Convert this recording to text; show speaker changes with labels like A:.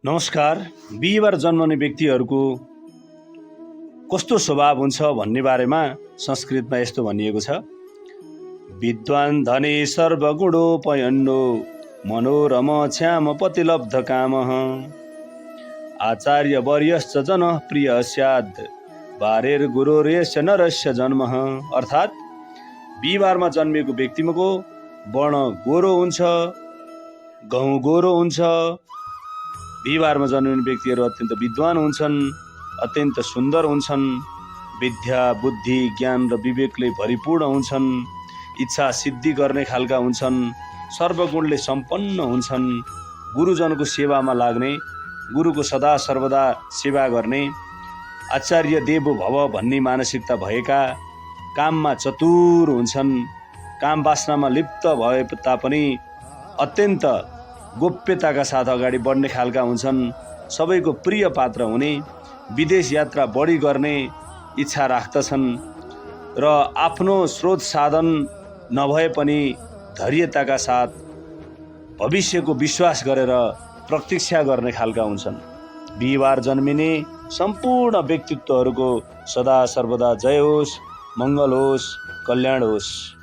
A: नमस्कार। बिहीबार जन्मने व्यक्तिहरूको कस्तो स्वभाव हुन्छ भन्ने बारेमा संस्कृतमा यस्तो भनिएको छ, विद्वान धने सर्वगुणोपयन्नो मनोरम क्षाम पतिलब्ध कामः आचार्य वर्यश्च जनः प्रिय स्याद् बारेर गुरोरेश्च नरस्य जन्मः। अर्थात् बिहीबारमा जन्मिएको व्यक्तिको वर्ण गोरो हुन्छ, गहुँ गोरो हुन्छ। बिहीबारमा जन्मिने व्यक्तिहरू अत्यन्त विद्वान हुन्छन्, अत्यन्त सुन्दर हुन्छन्, विद्या बुद्धि ज्ञान र विवेकले भरिपूर्ण हुन्छन्, इच्छा सिद्धि गर्ने खालका हुन्छन्, सर्वगुणले सम्पन्न हुन्छन्, गुरुजनको सेवामा लाग्ने, गुरुको सदा सर्वदा सेवा गर्ने, आचार्य देवो भव भन्ने मानसिकता भएका, काममा चतुर हुन्छन्, काम वासनामा लिप्त भए तापनि अत्यन्त गोप्यताका साथ अगाडि बढ्ने खालका हुन्छन्, सबैको प्रिय पात्र हुने, विदेश यात्रा बढी गर्ने इच्छा राख्दछन् र आफ्नो स्रोत साधन नभए पनि धैर्यताका साथ भविष्यको विश्वास गरेर प्रतीक्षा गर्ने खालका हुन्छन्। बिहीबार जन्मिने सम्पूर्ण व्यक्तित्वहरूको सदा सर्वदा जय होस्, मङ्गल होस्, कल्याण होस्।